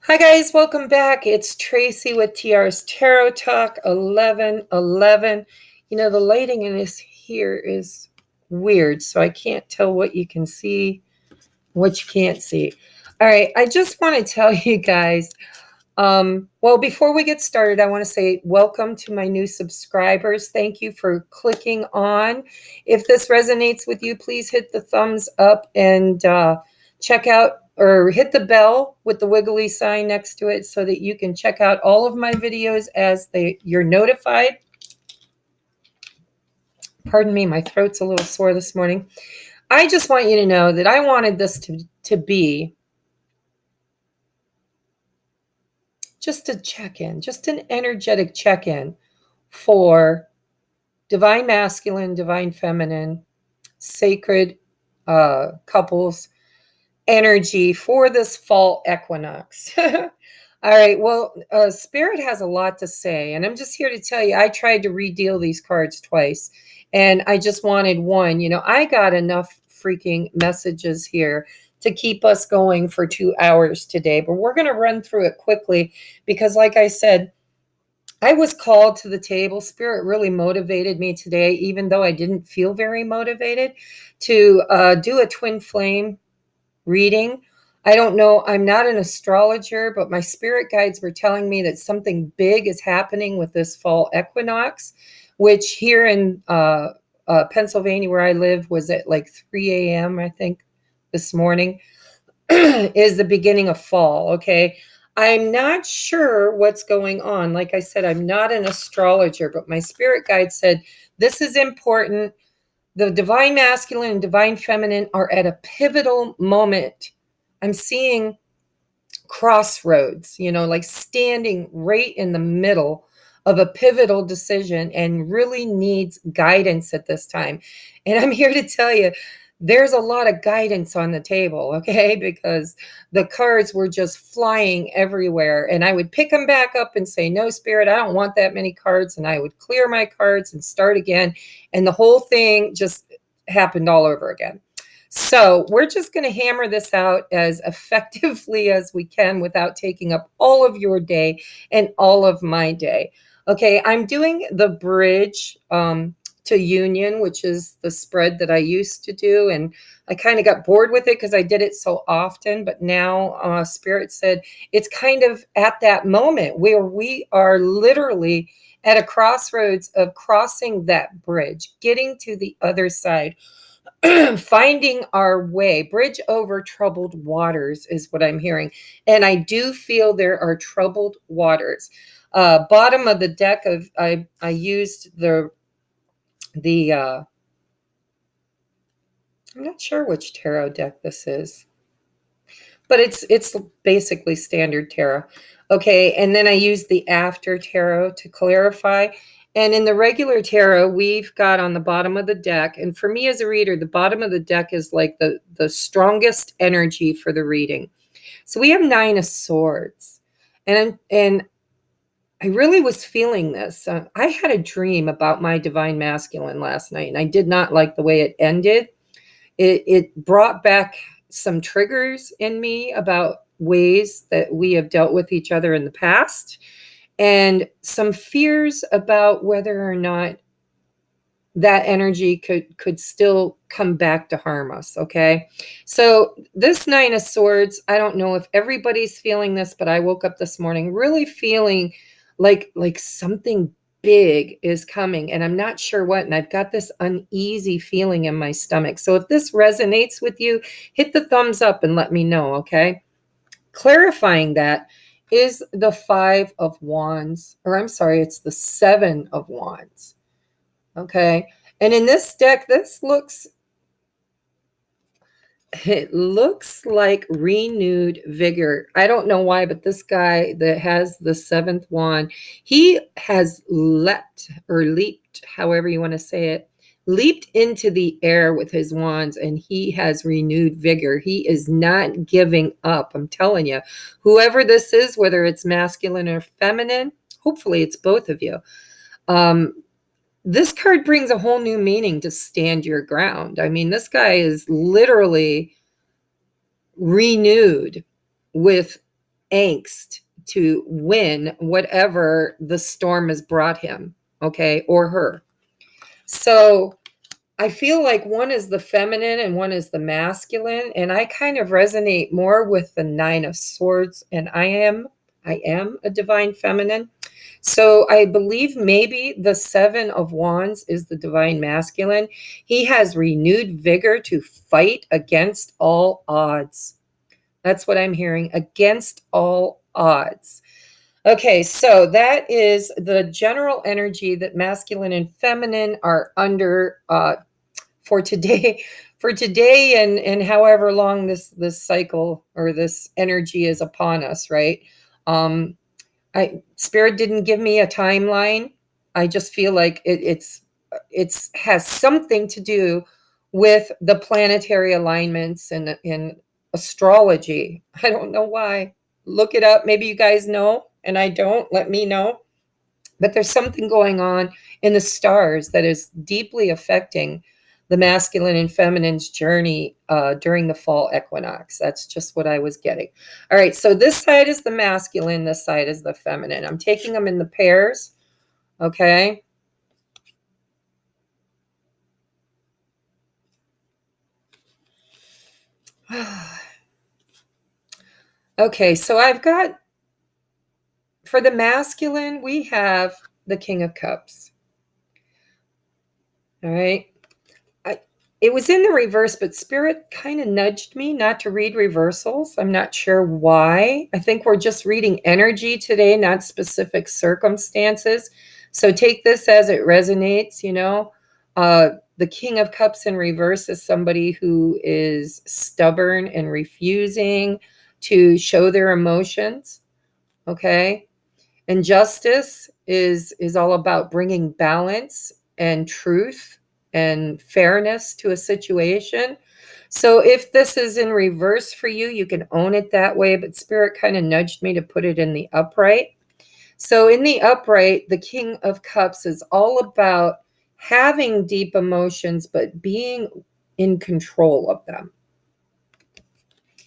Hi guys, welcome back. It's Tracy with TR's Tarot Talk 1111. You know, the lighting in this here is weird, so I can't tell what you can see, what you can't see. All right, I just want to tell you guys, well, before we get started, I want to say welcome to my new subscribers. Thank you for clicking on. If this resonates with you, please hit the thumbs up and check out or hit the bell with the wiggly sign next to it so that you can check out all of my videos as you're notified. Pardon me, my throat's a little sore this morning. I just want you to know that I wanted this to be just a check-in, just an energetic check-in for divine masculine, divine feminine, sacred couples energy for this fall equinox. All right, well, Spirit has a lot to say, and I'm just here to tell you, I tried to redeal these cards twice, and I just wanted one. You know, I got enough freaking messages here to keep us going for 2 hours today, but we're going to run through it quickly because, like I said, I was called to the table. Spirit really motivated me today, even though I didn't feel very motivated, to do a twin flame reading. I don't know. I'm not an astrologer, but my spirit guides were telling me that something big is happening with this fall equinox, which here in Pennsylvania, where I live, was at like 3 a.m., I think, this morning, is the beginning of fall. Okay. I'm not sure what's going on. Like I said, I'm not an astrologer, but my spirit guide said this is important. The divine masculine and divine feminine are at a pivotal moment. I'm seeing crossroads, you know, like standing right in the middle of a pivotal decision and really needs guidance at this time. And I'm here to tell you, there's a lot of guidance on the table, okay? Because the cards were just flying everywhere. And I would pick them back up and say, no, Spirit, I don't want that many cards. And I would clear my cards and start again. And the whole thing just happened all over again. So we're just going to hammer this out as effectively as we can without taking up all of your day and all of my day. Okay, I'm doing the bridge to union, which is the spread that I used to do. And I kind of got bored with it because I did it so often. But now Spirit said it's kind of at that moment where we are literally at a crossroads of crossing that bridge, getting to the other side, finding our way. Bridge over troubled waters is what I'm hearing. And I do feel there are troubled waters. Bottom of the deck of I used the I'm not sure which tarot deck this is, but it's basically standard tarot. Okay, and then I used the after tarot to clarify. And in the regular tarot, we've got on the bottom of the deck, and for me as a reader, the bottom of the deck is like the strongest energy for the reading. So we have 9 of Swords, and I really was feeling this. I had a dream about my divine masculine last night, and I did not like the way it ended. It brought back some triggers in me about ways that we have dealt with each other in the past, and some fears about whether or not that energy could still come back to harm us. Okay, so this 9 of Swords, I don't know if everybody's feeling this, but I woke up this morning really feeling like something big is coming, and I'm not sure what, and I've got this uneasy feeling in my stomach. So if this resonates with you, hit the thumbs up and let me know. Okay, clarifying that is the 5 of Wands, or I'm sorry, it's the 7 of Wands. Okay, and in this deck, it looks like renewed vigor. I don't know why, but this guy that has the 7th wand, he has leapt, however you want to say it, leaped into the air with his wands, and he has renewed vigor. He is not giving up. I'm telling you, whoever this is, whether it's masculine or feminine, hopefully it's both of you. This card brings a whole new meaning to stand your ground. I mean, this guy is literally renewed with angst to win whatever the storm has brought him, okay, or her. So I feel like one is the feminine and one is the masculine, and I kind of resonate more with the Nine of Swords, and I am a divine feminine. So I believe maybe the Seven of Wands is the divine masculine. He has renewed vigor to fight against all odds. That's what I'm hearing, against all odds. Okay, so that is the general energy that masculine and feminine are under for today. For today, and however long this cycle or this energy is upon us, right? Spirit didn't give me a timeline. I just feel like it's has something to do with the planetary alignments and in astrology. I don't know why. Look it up. Maybe you guys know, and I don't. Let me know. But there's something going on in the stars that is deeply affecting the masculine and feminine's journey during the fall equinox. That's just what I was getting. All right, so this side is the masculine, this side is the feminine. I'm taking them in the pairs, okay? Okay, so I've got, for the masculine, we have the King of Cups. All right. It was in the reverse, but Spirit kind of nudged me not to read reversals. I'm not sure why. I think we're just reading energy today, not specific circumstances. So take this as it resonates, you know. The King of Cups in reverse is somebody who is stubborn and refusing to show their emotions, okay? And justice is all about bringing balance and truth and fairness to a situation. So if this is in reverse for you, you can own it that way, but Spirit kind of nudged me to put it in the upright. So in the upright, the King of Cups is all about having deep emotions, but being in control of them.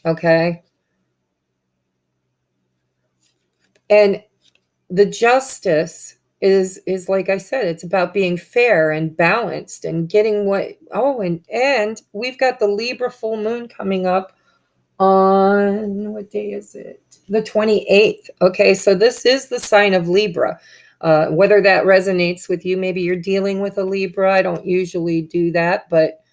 Okay? And the justice is like I said, it's about being fair and balanced and getting what and we've got the Libra full moon coming up on, what day is it? The 28th. Okay, so this is the sign of Libra. Whether that resonates with you, maybe you're dealing with a Libra. I don't usually do that, but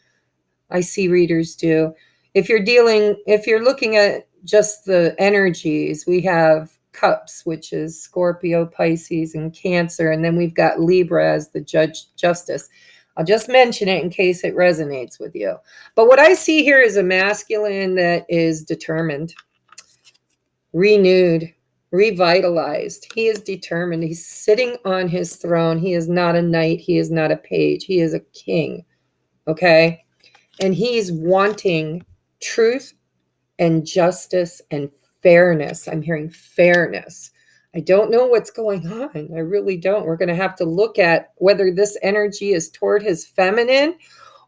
I see readers do. If you're looking at just the energies, we have Cups, which is Scorpio, Pisces, and Cancer, and then we've got Libra as the judge justice. I'll just mention it in case it resonates with you. But what I see here is a masculine that is determined, renewed, revitalized. He is determined. He's sitting on his throne. He is not a knight. He is not a page. He is a king. Okay? And he's wanting truth and justice and fairness. I'm hearing fairness. I don't know what's going on. I really don't. We're going to have to look at whether this energy is toward his feminine,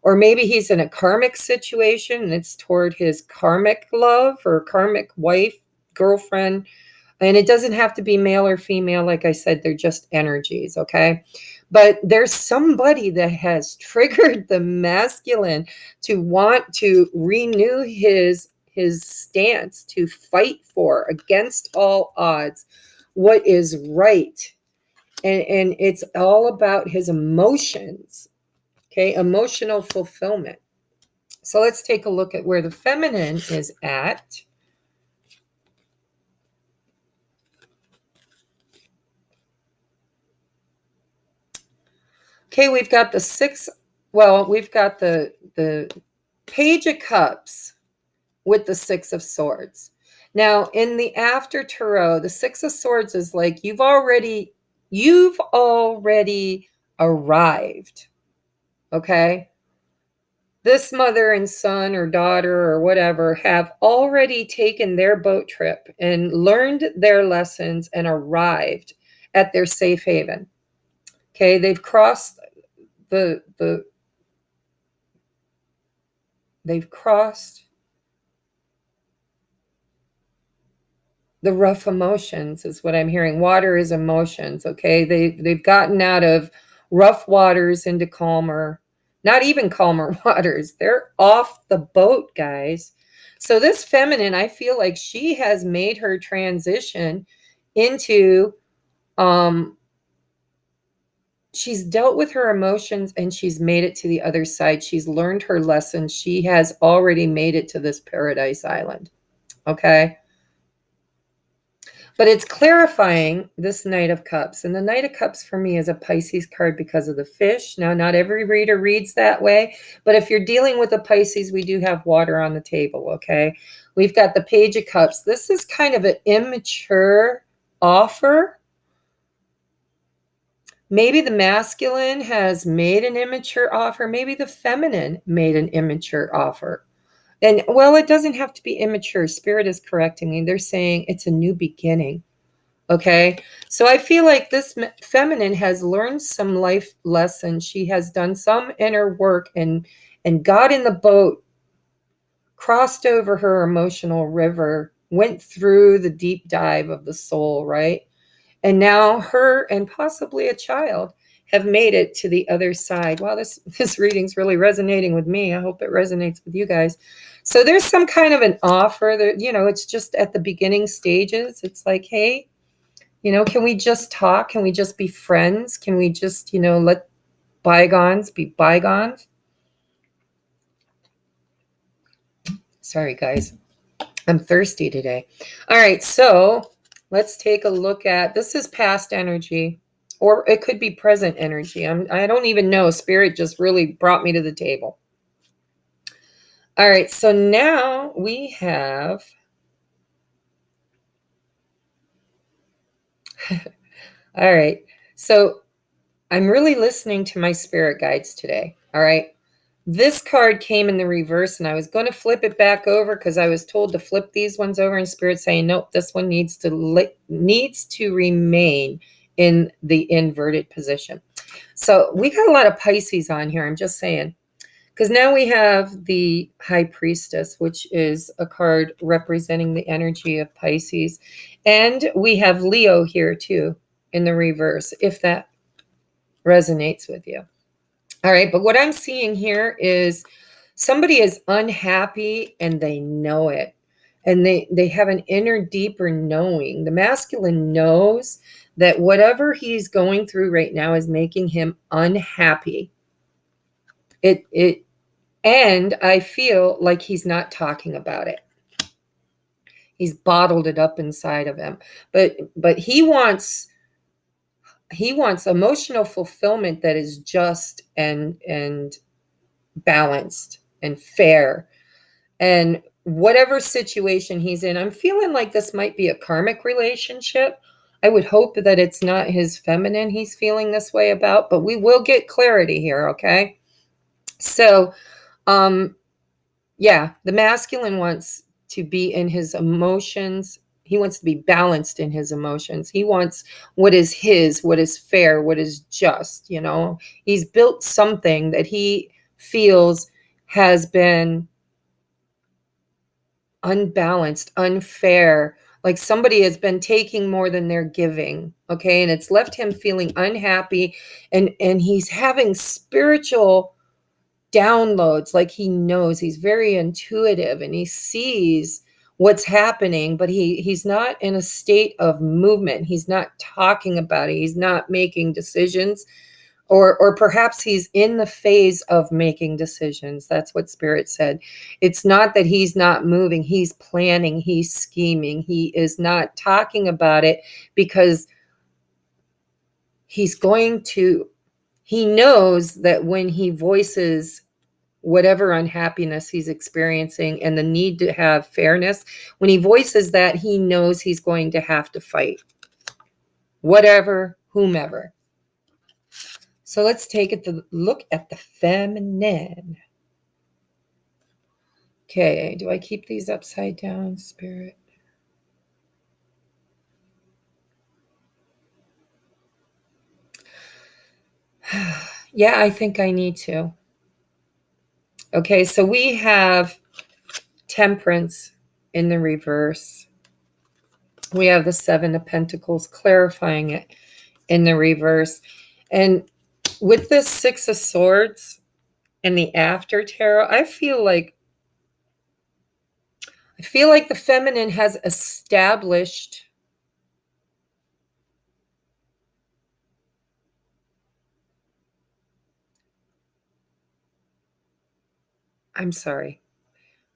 or maybe he's in a karmic situation and it's toward his karmic love or karmic wife, girlfriend. And it doesn't have to be male or female. Like I said, they're just energies, okay? But there's somebody that has triggered the masculine to want to renew his stance, to fight for, against all odds, what is right. And it's all about his emotions, okay? Emotional fulfillment. So let's take a look at where the feminine is at. Okay, we've got the we've got the Page of Cups with the Six of Swords. Now, in the after tarot, the Six of Swords is like you've already arrived. Okay? This mother and son or daughter or whatever have already taken their boat trip and learned their lessons and arrived at their safe haven. Okay, they've crossed they've crossed the rough emotions is what I'm hearing. Water is emotions, okay? They've gotten out of rough waters into calmer, not even calmer waters. They're off the boat, guys. So this feminine, I feel like she has made her transition into she's dealt with her emotions and she's made it to the other side. She's learned her lesson. She has already made it to this paradise island. Okay? But it's clarifying this Knight of Cups. And the Knight of Cups for me is a Pisces card because of the fish. Now, not every reader reads that way, but if you're dealing with a Pisces, we do have water on the table, okay? We've got the Page of Cups. This is kind of an immature offer. Maybe the masculine has made an immature offer. Maybe the feminine made an immature offer. And well, it doesn't have to be immature. Spirit is correcting me. They're saying it's a new beginning. Okay. So I feel like this feminine has learned some life lessons. She has done some inner work and got in the boat, crossed over her emotional river, went through the deep dive of the soul, right? And now her and possibly a child have made it to the other side. Wow, this reading's really resonating with me. I hope it resonates with you guys. So there's some kind of an offer that, it's just at the beginning stages. It's like, hey, can we just talk? Can we just be friends? Can we just, let bygones be bygones? Sorry, guys. I'm thirsty today. All right, so let's take a look at, this is past energy, or it could be present energy. I don't even know. Spirit just really brought me to the table. All right, so now we have, all right, so I'm really listening to my spirit guides today, all right? This card came in the reverse, and I was going to flip it back over because I was told to flip these ones over, and Spirit saying, nope, this one needs to remain in the inverted position. So we got a lot of Pisces on here, I'm just saying, because now we have the High Priestess, which is a card representing the energy of Pisces, and we have Leo here too in the reverse, if that resonates with you. All right, but what I'm seeing here is somebody is unhappy and they know it. And they have an inner, deeper knowing. The masculine knows that whatever he's going through right now is making him unhappy. And I feel like he's not talking about it. He's bottled it up inside of him. But he wants emotional fulfillment that is just and balanced and fair. And whatever situation he's in, I'm feeling like this might be a karmic relationship. I would hope that it's not his feminine he's feeling this way about, but we will get clarity here, okay? So, yeah, the masculine wants to be in his emotions. He wants to be balanced in his emotions. He wants what is his, what is fair, what is just, He's built something that he feels has been unbalanced, unfair, like somebody has been taking more than they're giving, okay? And it's left him feeling unhappy, and he's having spiritual downloads, like he knows. He's very intuitive and he sees what's happening, but he's not in a state of movement. He's not talking about it. He's not making decisions. Or perhaps he's in the phase of making decisions. That's what Spirit said. It's not that he's not moving. He's planning. He's scheming. He is not talking about it because he knows that when he voices whatever unhappiness he's experiencing and the need to have fairness, when he voices that, he knows he's going to have to fight whatever, whomever. So let's take a look at the feminine. Okay, do I keep these upside down, Spirit? Yeah, I think I need to. Okay, so we have Temperance in the reverse. We have the Seven of Pentacles clarifying it in the reverse. And with this Six of Swords and the After Tarot, I feel like the feminine has established I'm sorry.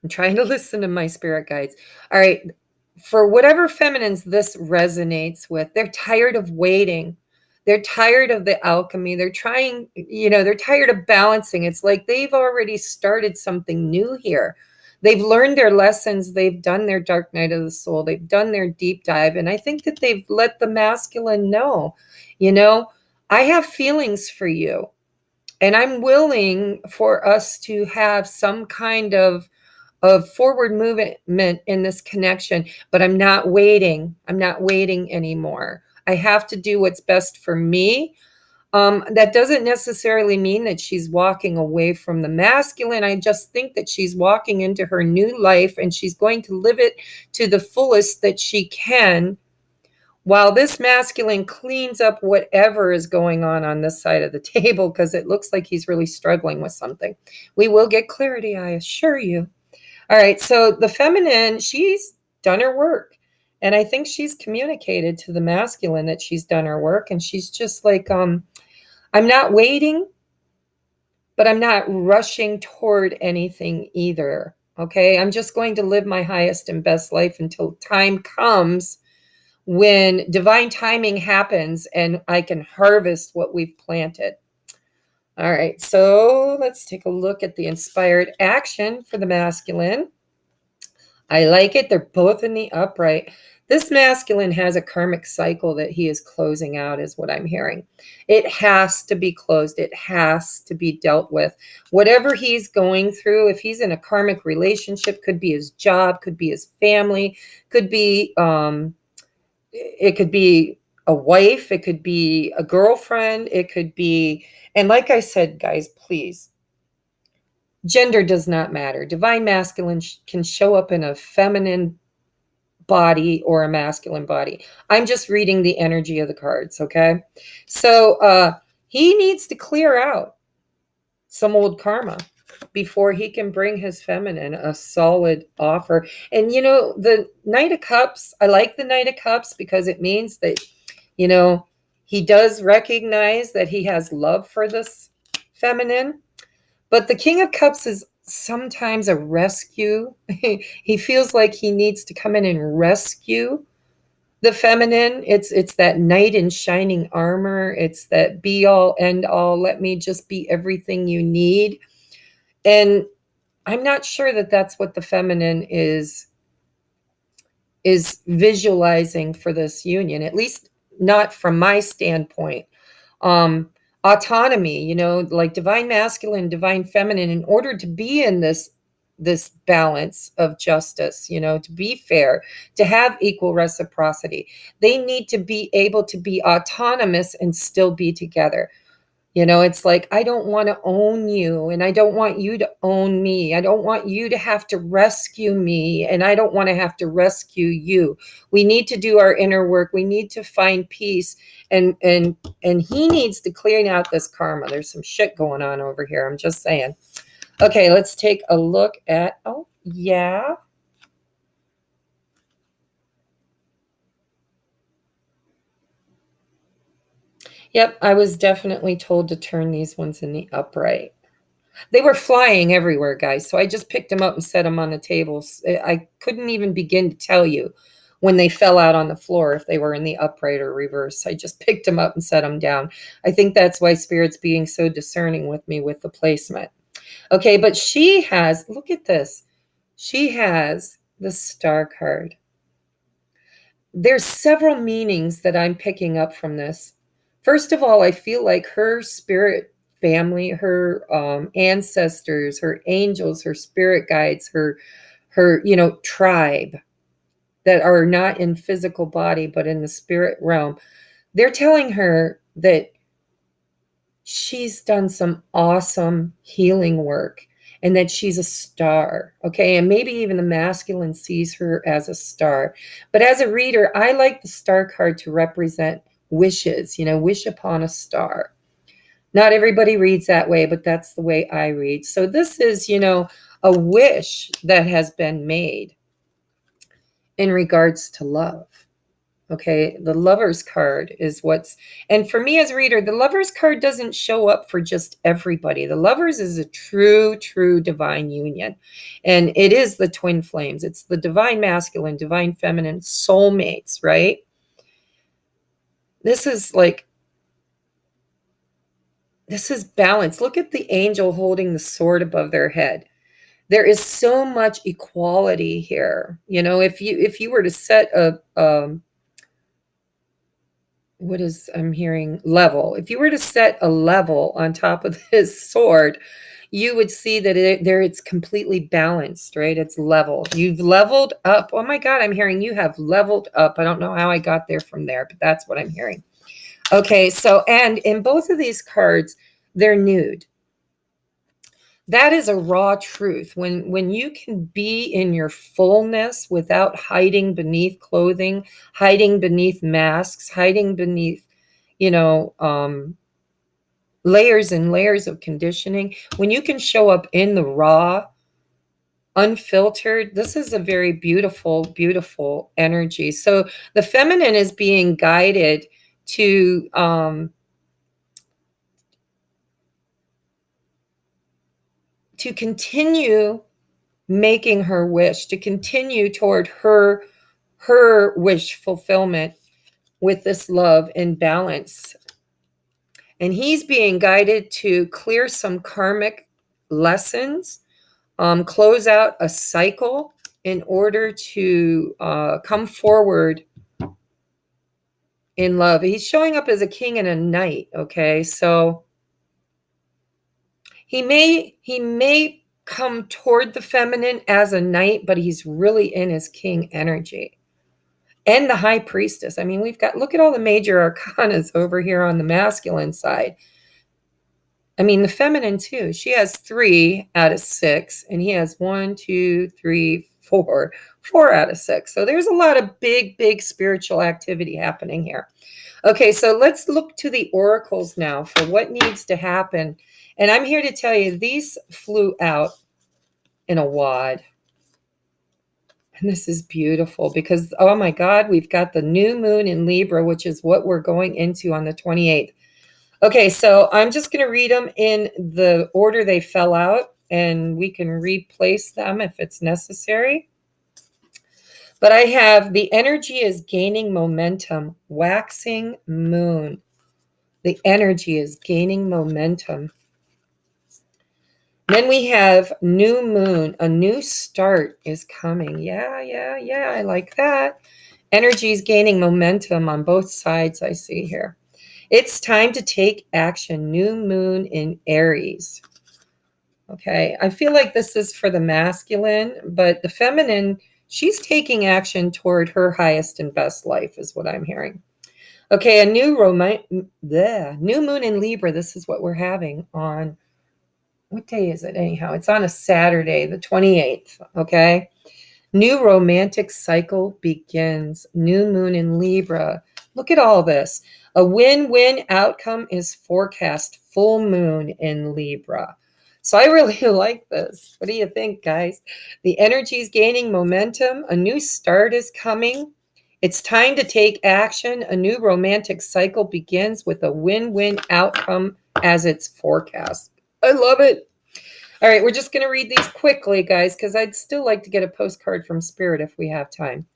I'm trying to listen to my spirit guides. All right. For whatever feminines this resonates with, they're tired of waiting. They're tired of the alchemy. They're trying, they're tired of balancing. It's like they've already started something new here. They've learned their lessons. They've done their dark night of the soul. They've done their deep dive. And I think that they've let the masculine know, I have feelings for you. And I'm willing for us to have some kind of forward movement in this connection, but I'm not waiting. I'm not waiting anymore. I have to do what's best for me. That doesn't necessarily mean that she's walking away from the masculine. I just think that she's walking into her new life and she's going to live it to the fullest that she can, while this masculine cleans up whatever is going on this side of the table, because it looks like he's really struggling with something. We will get clarity, I assure you. All right, so the feminine, she's done her work. And I think she's communicated to the masculine that she's done her work. And she's just like, I'm not waiting, but I'm not rushing toward anything either. Okay, I'm just going to live my highest and best life until time comes when divine timing happens and I can harvest what we've planted. All right, so let's take a look at the inspired action for the masculine. I like it. They're both in the upright. This masculine has a karmic cycle that he is closing out, is what I'm hearing. It has to be closed. It has to be dealt with. Whatever he's going through, if he's in a karmic relationship, could be his job, could be his family, could be it could be a wife, it could be a girlfriend, it could be, and like I said, guys, please, gender does not matter. Divine masculine can show up in a feminine body or a masculine body. I'm just reading the energy of the cards, okay? So he needs to clear out some old karma before he can bring his feminine a solid offer. And the Knight of Cups, I like the Knight of Cups because it means that he does recognize that he has love for this feminine. But the King of Cups is sometimes a rescue. He feels like he needs to come in and rescue the feminine. It's that knight in shining armor. It's that be all end all. Let me just be everything you need. And I'm not sure that that's what the feminine is visualizing for this union, at least not from my standpoint. Autonomy, like divine masculine, divine feminine, in order to be in this balance of justice, to be fair, to have equal reciprocity, they need to be able to be autonomous and still be together. It's like, I don't want to own you and I don't want you to own me. I don't want you to have to rescue me and I don't want to have to rescue you. We need to do our inner work. We need to find peace, and he needs to clear out this karma. There's some shit going on over here. I'm just saying. Okay, let's take a look at, oh, yeah. Yep, I was definitely told to turn these ones in the upright. They were flying everywhere, guys, so I just picked them up and set them on the tables. I couldn't even begin to tell you when they fell out on the floor if they were in the upright or reverse. I just picked them up and set them down. I think that's why Spirit's being so discerning with me with the placement. Okay, but she has, look at this. She has the Star card. There's several meanings that I'm picking up from this. First of all, I feel like her spirit family, her ancestors, her angels, her spirit guides, her tribe that are not in physical body but in the spirit realm, they're telling her that she's done some awesome healing work and that she's a star. Okay. And maybe even the masculine sees her as a star. But as a reader, I like the star card to represent wishes, wish upon a star. Not everybody reads that way, but that's the way I read. So this is, a wish that has been made in regards to love. Okay, the Lover's card is and for me as a reader, the Lover's card doesn't show up for just everybody. The Lovers is a true, true divine union. And it is the twin flames. It's the divine masculine, divine feminine, soulmates, right? This is balance. Look at the angel holding the sword above their head. There is so much equality here. If you were to set I'm hearing level. If you were to set a level on top of this sword, you would see that it's completely balanced, right? It's level. You've leveled up. Oh my God, I'm hearing you have leveled up. I don't know how I got there from there, but that's what I'm hearing. Okay, and in both of these cards, they're nude. That is a raw truth. When you can be in your fullness without hiding beneath clothing, hiding beneath masks, hiding beneath, layers and layers of conditioning, when you can show up in the raw, unfiltered, this is a very beautiful, beautiful energy. So the feminine is being guided to continue making her wish, to continue toward her wish fulfillment with this love and balance. And he's being guided to clear some karmic lessons, close out a cycle in order to come forward in love. He's showing up as a king and a knight, okay? So he may come toward the feminine as a knight, but he's really in his king energy. And the high priestess. I mean, look at all the major arcanas over here on the masculine side. I mean, the feminine too. She has 3 out of 6, and he has 1, 2, 3, 4 out of 6. So there's a lot of big, big spiritual activity happening here. Okay, so let's look to the oracles now for what needs to happen. And I'm here to tell you, these flew out in a wad. And this is beautiful because, oh my God, we've got the new moon in Libra, which is what we're going into on the 28th. Okay, so I'm just going to read them in the order they fell out, and we can replace them if it's necessary. But I have the energy is gaining momentum, waxing moon. The energy is gaining momentum. Then we have new moon, a new start is coming. Yeah, I like that. Energy is gaining momentum on both sides, I see here. It's time to take action. New moon in Aries. Okay, I feel like this is for the masculine, but the feminine, she's taking action toward her highest and best life is what I'm hearing. Okay, a new moon in Libra. This is what we're having on, what day is it anyhow? It's on a Saturday, the 28th, okay? New romantic cycle begins. New moon in Libra. Look at all this. A win-win outcome is forecast. Full moon in Libra. So I really like this. What do you think, guys? The energy is gaining momentum. A new start is coming. It's time to take action. A new romantic cycle begins with a win-win outcome as its forecast. I love it. All right, we're just going to read these quickly, guys, because I'd still like to get a postcard from Spirit if we have time.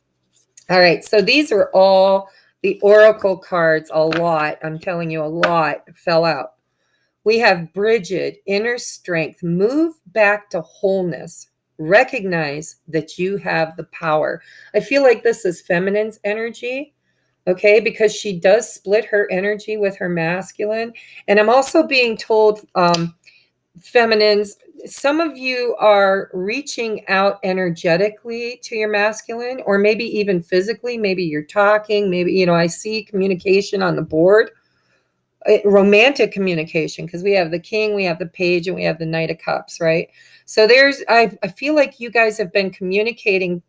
All right, so these are all the oracle cards. A lot, I'm telling you, a lot fell out. We have Bridget, inner strength, move back to wholeness. Recognize that you have the power. I feel like this is feminine's energy, okay, because she does split her energy with her masculine. And I'm also being told, feminines, some of you are reaching out energetically to your masculine, or maybe even physically. Maybe you're talking, maybe, I see communication on the board. romantic communication, because we have the king, we have the page, and we have the knight of cups, right? So I feel like you guys have been communicating.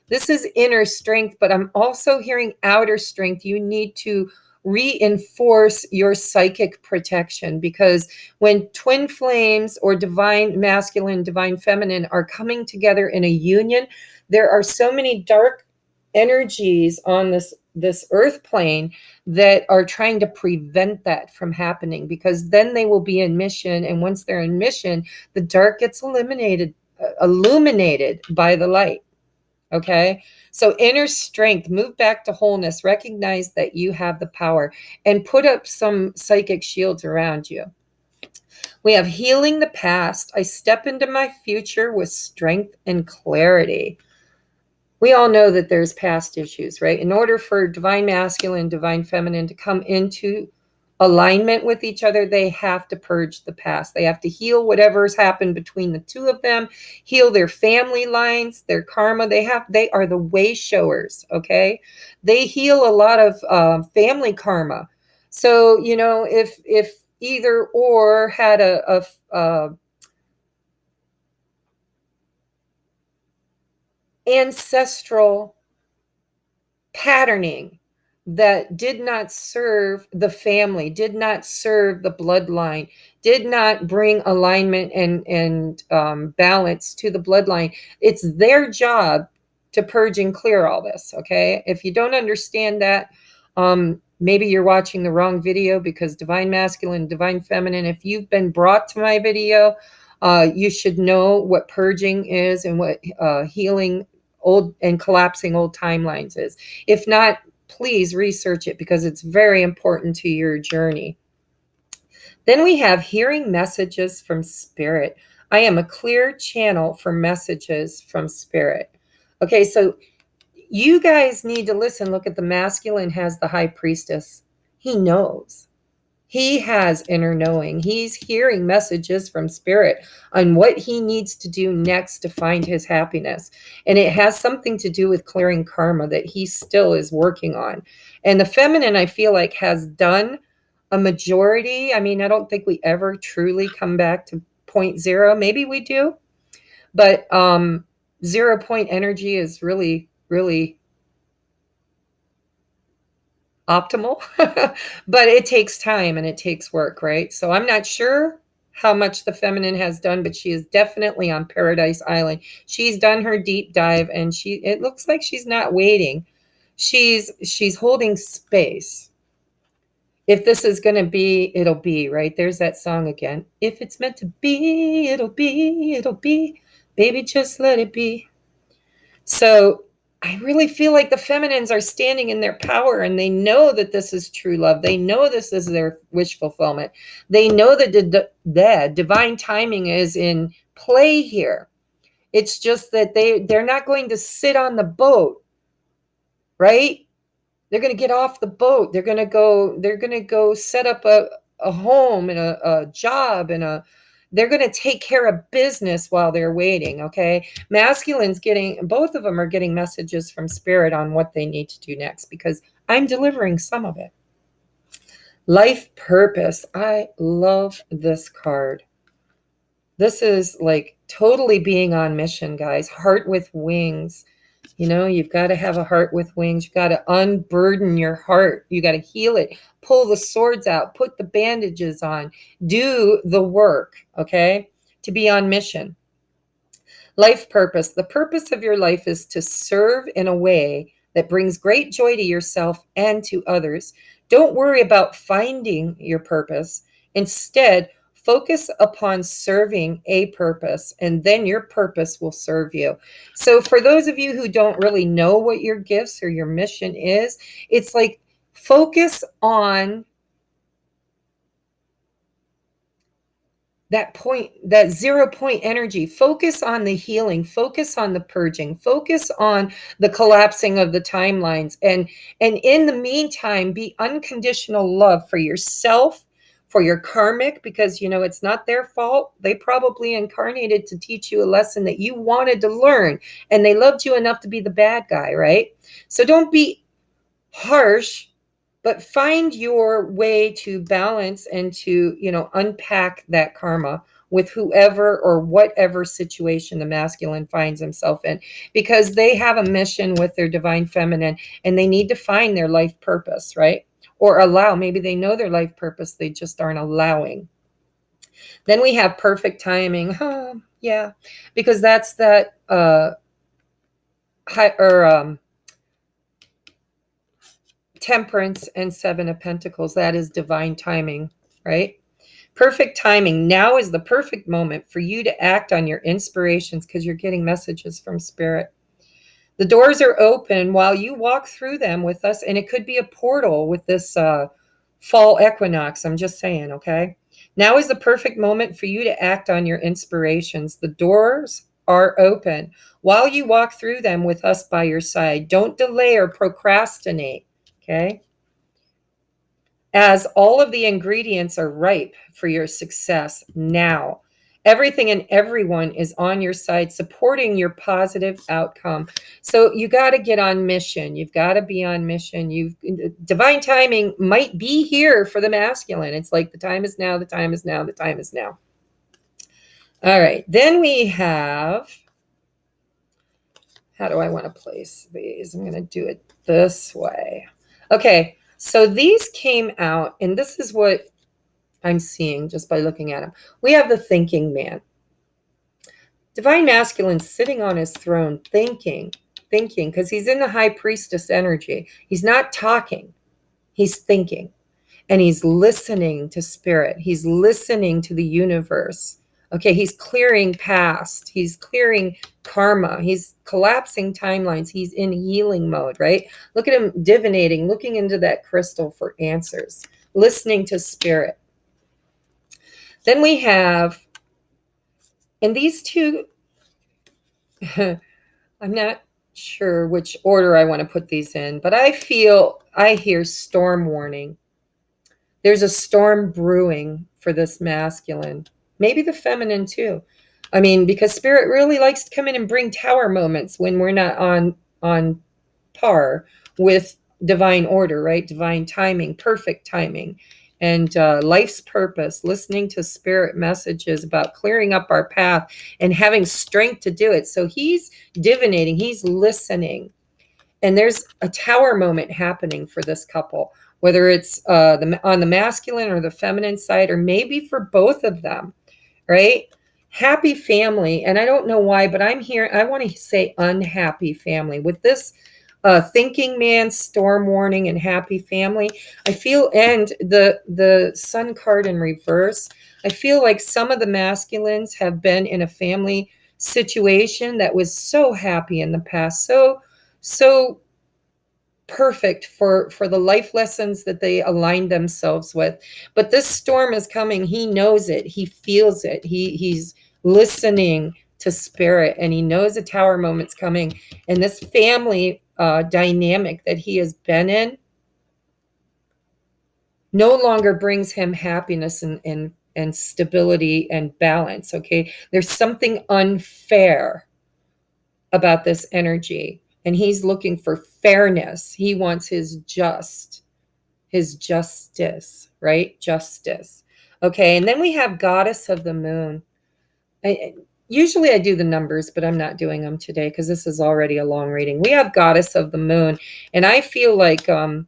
This is inner strength, but I'm also hearing outer strength. You need to reinforce your psychic protection, because when twin flames or divine masculine, divine feminine are coming together in a union, there are so many dark energies on this earth plane that are trying to prevent that from happening, because then they will be in mission, and once they're in mission, the dark gets illuminated by the light. Okay, so inner strength, move back to wholeness, recognize that you have the power, and put up some psychic shields around you. We have healing the past. I step into my future with strength and clarity. We all know that there's past issues, right? In order for divine masculine, divine feminine to come into alignment with each other, they have to purge the past. They have to heal whatever's happened between the two of them, heal their family lines, their karma. They are the way showers, okay? They heal a lot of family karma. So, you know, if either or had a ancestral patterning that did not serve the family, did not serve the bloodline, did not bring alignment and balance to the bloodline, it's their job to purge and clear all this, okay? If you don't understand that, maybe you're watching the wrong video, because divine masculine, divine feminine, if you've been brought to my video, you should know what purging is and what healing old and collapsing old timelines is. If not, please research it, because it's very important to your journey. Then we have hearing messages from spirit. I am a clear channel for messages from spirit. Okay, so you guys need to listen. Look at the masculine has the high priestess. He knows. He has inner knowing. He's hearing messages from spirit on what he needs to do next to find his happiness. And it has something to do with clearing karma that he still is working on. And the feminine, I feel like, has done a majority. I mean, I don't think we ever truly come back to 0.0. Maybe we do. But 0 point energy is really, really optimal, but it takes time and it takes work, right? So I'm not sure how much the feminine has done, but she is definitely on Paradise Island. She's done her deep dive, and it looks like she's not waiting. She's holding space. If this is going to be, it'll be, right? There's that song again. If it's meant to be, it'll be, it'll be. Baby, just let it be. So I really feel like the feminines are standing in their power, and they know that this is true love. They know this is their wish fulfillment. They know that the divine timing is in play here. It's just that they're not going to sit on the boat, right? They're going to get off the boat. They're going to go set up a home and a job and they're going to take care of business while they're waiting, okay? Masculine's both of them are getting messages from spirit on what they need to do next, because I'm delivering some of it. Life purpose. I love this card. This is like totally being on mission, guys. Heart with wings. You know, you've got to have a heart with wings. You got to unburden your heart. You got to heal it. Pull the swords out. Put the bandages on. Do the work, okay, to be on mission. Life purpose. The purpose of your life is to serve in a way that brings great joy to yourself and to others. Don't worry about finding your purpose. Instead, focus upon serving a purpose, and then your purpose will serve you. So for those of you who don't really know what your gifts or your mission is, it's like focus on that point, that 0 point energy. Focus on the healing, focus on the purging, focus on the collapsing of the timelines. And in the meantime, be unconditional love for yourself, for your karmic, because, you know, it's not their fault. They probably incarnated to teach you a lesson that you wanted to learn, and they loved you enough to be the bad guy, right? So don't be harsh but find your way to balance and to, unpack that karma with whoever or whatever situation the masculine finds himself in, because they have a mission with their divine feminine and they need to find their life purpose, right? Or allow, maybe they know their life purpose, they just aren't allowing. Then we have perfect timing. Yeah, because that's that high, or Temperance and Seven of Pentacles. That is divine timing, right? Perfect timing. Now is the perfect moment for you to act on your inspirations because you're getting messages from Spirit. The doors are open while you walk through them with us, and it could be a portal with this fall equinox. I'm just saying, okay? Now is the perfect moment for you to act on your inspirations. The doors are open while you walk through them with us by your side. Don't delay or procrastinate, okay? As all of the ingredients are ripe for your success now. Everything and everyone is on your side, supporting your positive outcome. So you got to get on mission. You've got to be on mission. Divine timing might be here for the masculine. It's like the time is now, the time is now, the time is now. All right. Then we have, how do I want to place these? I'm going to do it this way. Okay. So these came out, and this is what I'm seeing just by looking at them. We have the thinking man. Divine masculine sitting on his throne, thinking, because he's in the high priestess energy. He's not talking. He's thinking. And he's listening to Spirit. He's listening to the universe. Okay, he's clearing past. He's clearing karma. He's collapsing timelines. He's in healing mode, right? Look at him divinating, looking into that crystal for answers, listening to Spirit. Then we have, and these two, I'm not sure which order I want to put these in, but I hear storm warning. There's a storm brewing for this masculine. Maybe the feminine too. I mean, because Spirit really likes to come in and bring tower moments when we're not on par with divine order, right? Divine timing, perfect timing, and life's purpose, listening to Spirit messages about clearing up our path and having strength to do it. So he's divinating, he's listening. And there's a tower moment happening for this couple, whether it's on the masculine or the feminine side, or maybe for both of them. Right? Happy family. And I don't know why, but I'm here. I want to say unhappy family. With this thinking man, storm warning, and happy family, I feel, and the sun card in reverse, I feel like some of the masculines have been in a family situation that was so happy in the past, so perfect for the life lessons that they aligned themselves with. But this storm is coming. He knows it. He feels it. He's listening to Spirit, and he knows a tower moment's coming. And this family dynamic that he has been in no longer brings him happiness and stability and balance. Okay, there's something unfair about this energy. And he's looking for fairness. He wants his justice, right? Justice. Okay, and then we have Goddess of the Moon. Usually I do the numbers, but I'm not doing them today because this is already a long reading. We have Goddess of the Moon, and I feel like a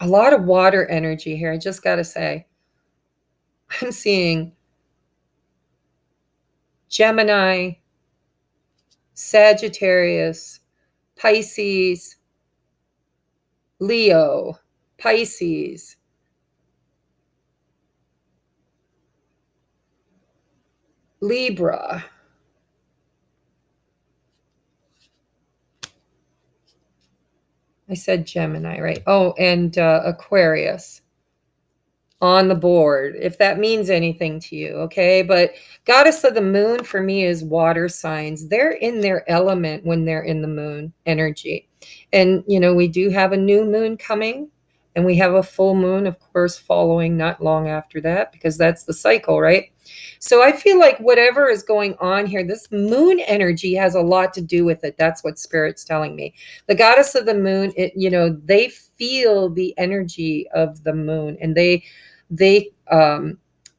lot of water energy here. I just got to say, I'm seeing Gemini, Sagittarius, Pisces, Leo, Pisces, Libra, I said Gemini, right? Oh, and Aquarius on the board, if that means anything to you, okay? But Goddess of the Moon for me is water signs. They're in their element when they're in the moon energy. And, we do have a new moon coming, and we have a full moon, of course, following not long after that, because that's the cycle, right? So I feel like whatever is going on here, this moon energy has a lot to do with it. That's what Spirit's telling me. The goddess of the moon, they feel the energy of the moon, and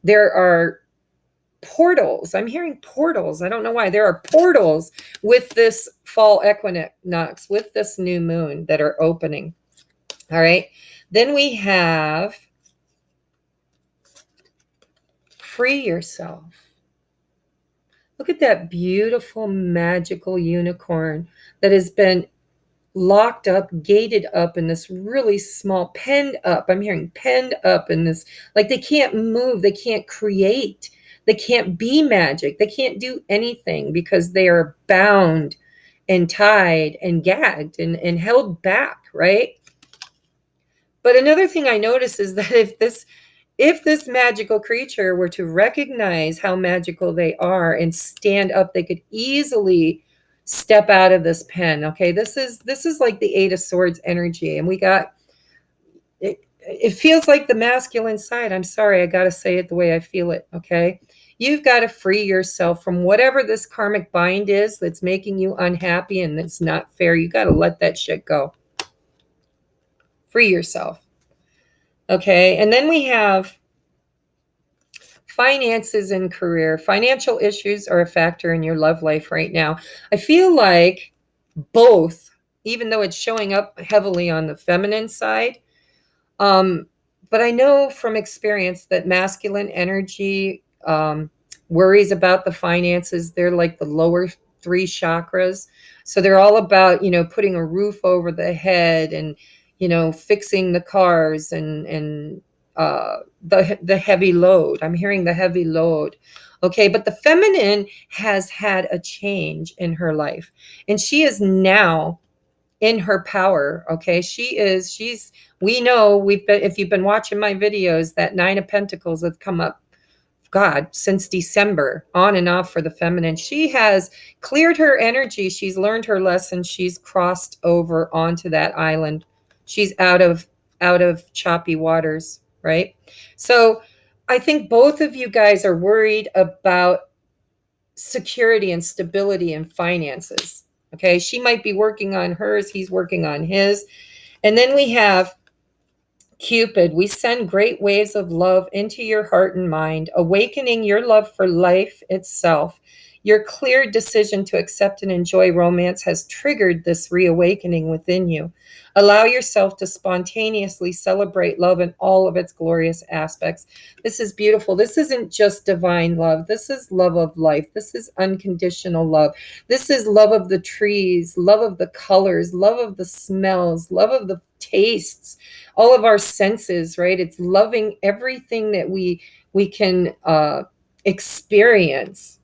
there are portals. I'm hearing portals. I don't know why. There are portals with this fall equinox, with this new moon that are opening. All right. Then we have free yourself. Look at that beautiful, magical unicorn that has been locked up, gated up in this really small, penned up. I'm hearing penned up in this, like they can't move, they can't create, they can't be magic, they can't do anything because they are bound and tied and gagged and held back, right? But another thing I notice is that if this magical creature were to recognize how magical they are and stand up, they could easily step out of this pen. Okay, this is like the Eight of Swords energy, and we got it. It feels like the masculine side. I'm sorry, I got to say it the way I feel it. Okay, you've got to free yourself from whatever this karmic bind is that's making you unhappy and that's not fair. You got to let that shit go. Free yourself. Okay, and then we have finances and career. Financial issues are a factor in your love life right now. I feel like both, even though it's showing up heavily on the feminine side. But I know from experience that masculine energy worries about the finances. They're like the lower three chakras. So they're all about, putting a roof over the head and, fixing the cars and the heavy load. I'm hearing the heavy load. Okay, but the feminine has had a change in her life, and she is now in her power. Okay, we know, if you've been watching my videos, that Nine of Pentacles have come up, God, since December, on and off for the feminine. She has cleared her energy. She's learned her lesson. She's crossed over onto that island. She's out of choppy waters, right? So I think both of you guys are worried about security and stability and finances. Okay, she might be working on hers, he's working on his. And then we have Cupid. We send great waves of love into your heart and mind, awakening your love for life itself. Your clear decision to accept and enjoy romance has triggered this reawakening within you. Allow yourself to spontaneously celebrate love in all of its glorious aspects. This is beautiful. This isn't just divine love. This is love of life. This is unconditional love. This is love of the trees, love of the colors, love of the smells, love of the tastes, all of our senses, right? It's loving everything that we can experience,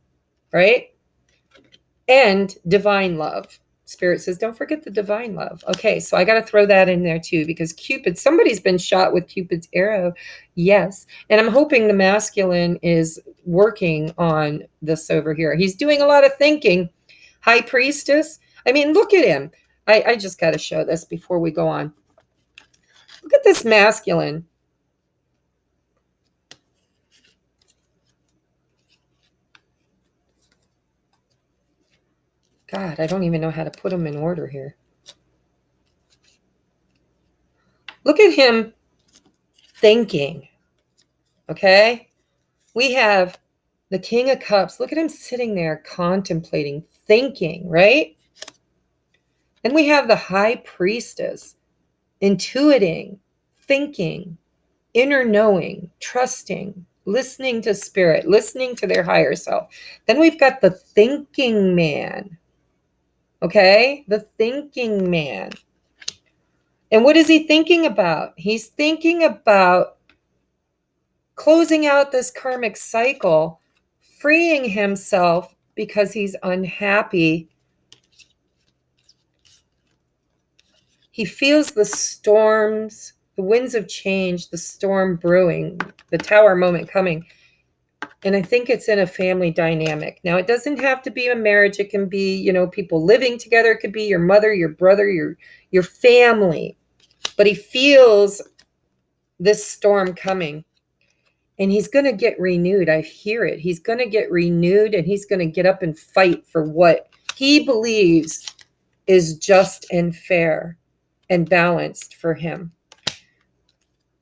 right? And divine love. Spirit says, don't forget the divine love. Okay, so I got to throw that in there too, because Cupid, somebody's been shot with Cupid's arrow. Yes. And I'm hoping the masculine is working on this over here. He's doing a lot of thinking. High Priestess. I mean, look at him. I just got to show this before we go on. Look at this masculine. God, I don't even know how to put them in order here. Look at him thinking. Okay? We have the King of Cups. Look at him sitting there contemplating, thinking, right? And we have the High Priestess, intuiting, thinking, inner knowing, trusting, listening to spirit, listening to their higher self. Then we've got the thinking man. Okay? The thinking man. And what is he thinking about? He's thinking about closing out this karmic cycle, freeing himself because he's unhappy. He feels the storms, the winds of change, the storm brewing, the tower moment coming. And I think it's in a family dynamic. Now, it doesn't have to be a marriage. It can be, people living together. It could be your mother, your brother, your family. But he feels this storm coming. And he's going to get renewed. I hear it. He's going to get renewed, and he's going to get up and fight for what he believes is just and fair and balanced for him.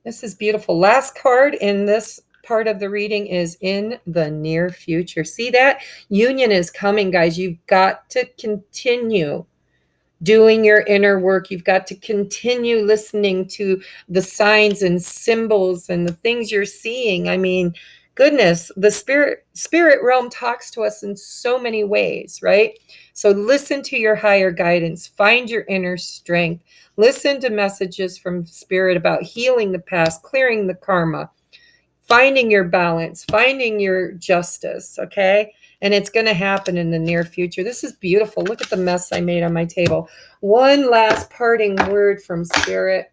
This is beautiful. Last card in this part of the reading is in the near future. See that? Union is coming, guys. You've got to continue doing your inner work. You've got to continue listening to the signs and symbols and the things you're seeing. I mean, goodness, the spirit realm talks to us in so many ways, right? So listen to your higher guidance, find your inner strength, listen to messages from spirit about healing the past, clearing the karma, finding your balance, finding your justice, okay? And it's going to happen in the near future. This is beautiful. Look at the mess I made on my table. One last parting word from Spirit.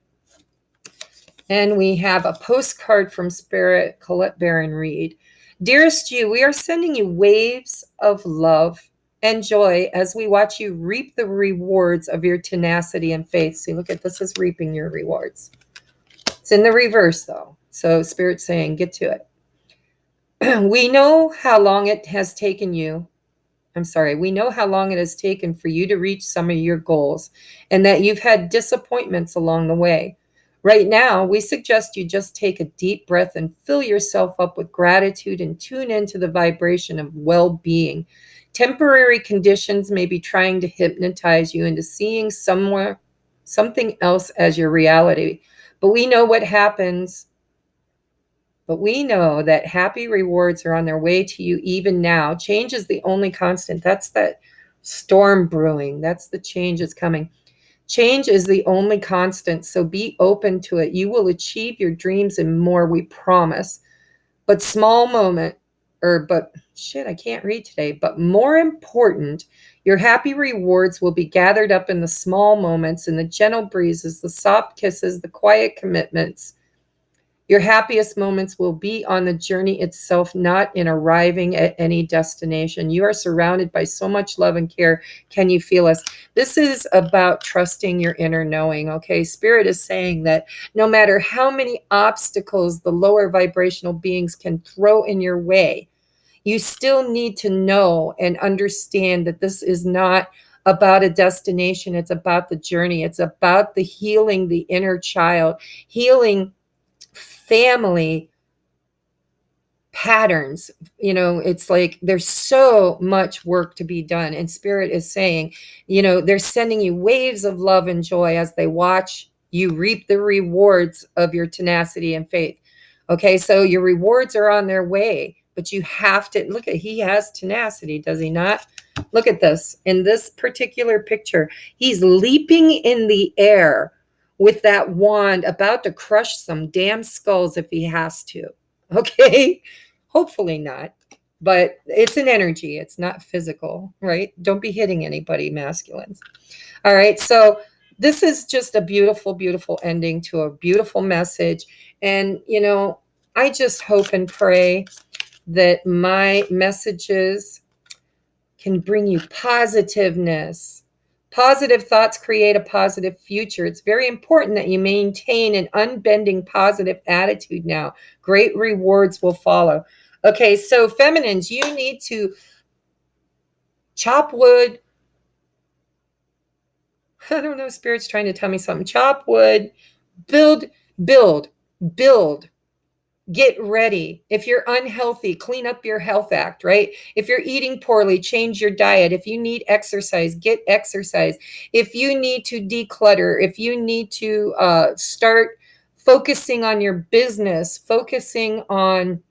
And we have a postcard from Spirit, Colette Barron Reed. Dearest you, we are sending you waves of love and joy as we watch you reap the rewards of your tenacity and faith. See, look at this is reaping your rewards. It's in the reverse, though. So Spirit's saying, get to it. We know how long it has taken for you to reach some of your goals, and that you've had disappointments along the way. Right now, we suggest you just take a deep breath and fill yourself up with gratitude and tune into the vibration of well-being. Temporary conditions may be trying to hypnotize you into seeing something else as your reality. But we know what happens. But we know that happy rewards are on their way to you even now. Change is the only constant. That's that storm brewing. That's the change that's coming. Change is the only constant, so be open to it. You will achieve your dreams and more, we promise. But I can't read today. But more important, your happy rewards will be gathered up in the small moments, in the gentle breezes, the soft kisses, the quiet commitments. Your happiest moments will be on the journey itself, not in arriving at any destination. You are surrounded by so much love and care. Can you feel us? This is about trusting your inner knowing, okay? Spirit is saying that no matter how many obstacles the lower vibrational beings can throw in your way, you still need to know and understand that this is not about a destination. It's about the journey. It's about the healing the inner child, healing family patterns. It's like there's so much work to be done, and Spirit is saying, they're sending you waves of love and joy as they watch you reap the rewards of your tenacity and faith. Okay, so your rewards are on their way, but you have to look at, he has tenacity, does he not? Look at this. In this particular picture, he's leaping in the air with that wand, about to crush some damn skulls if he has to. Okay? Hopefully not. But it's an energy. It's not physical, right? Don't be hitting anybody, masculines. All right. So this is just a beautiful, beautiful ending to a beautiful message. And, I just hope and pray that my messages can bring you positiveness. Positive thoughts create a positive future. It's very important that you maintain an unbending positive attitude now. Great rewards will follow. Okay, so feminines, you need to chop wood. I don't know, Spirit's trying to tell me something. Chop wood, build. Get ready. If you're unhealthy, clean up your health act, right? If you're eating poorly, change your diet. If you need exercise, get exercise. If you need to declutter, if you need to start focusing on your business, focusing on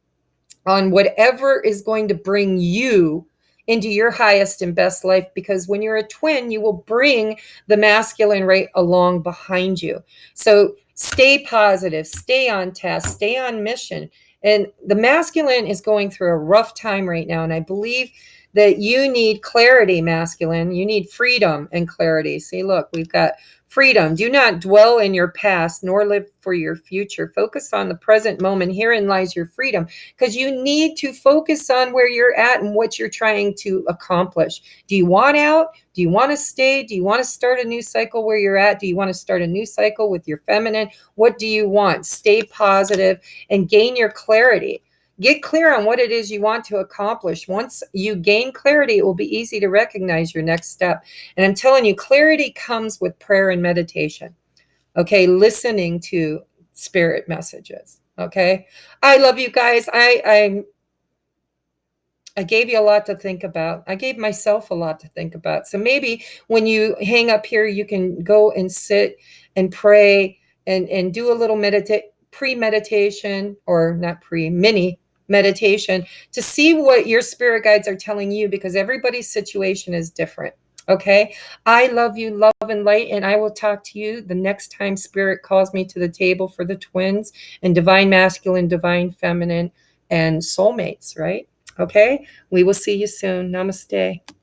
whatever is going to bring you into your highest and best life, because when you're a twin, you will bring the masculine right along behind you. So stay positive, stay on task, stay on mission. And the masculine is going through a rough time right now. And I believe that you need clarity, masculine. You need freedom and clarity. See, look, we've got Freedom. Do not dwell in your past nor live for your future. Focus on the present moment. Herein lies your freedom, because you need to focus on where you're at and what you're trying to accomplish. Do you want out? Do you want to stay? Do you want to start a new cycle where you're at? Do you want to start a new cycle with your feminine? What do you want? Stay positive and gain your clarity. Get clear on what it is you want to accomplish. Once you gain clarity, it will be easy to recognize your next step. And I'm telling you, clarity comes with prayer and meditation. Okay, listening to spirit messages. Okay, I love you guys. I gave you a lot to think about. I gave myself a lot to think about. So maybe when you hang up here, you can go and sit and pray and do a little pre-meditation, or not mini meditation, to see what your spirit guides are telling you, because everybody's situation is different. Okay, I love you, love and light, and I will talk to you the next time spirit calls me to the table for the twins and divine masculine, divine feminine, and soulmates, right? Okay, we will see you soon. Namaste.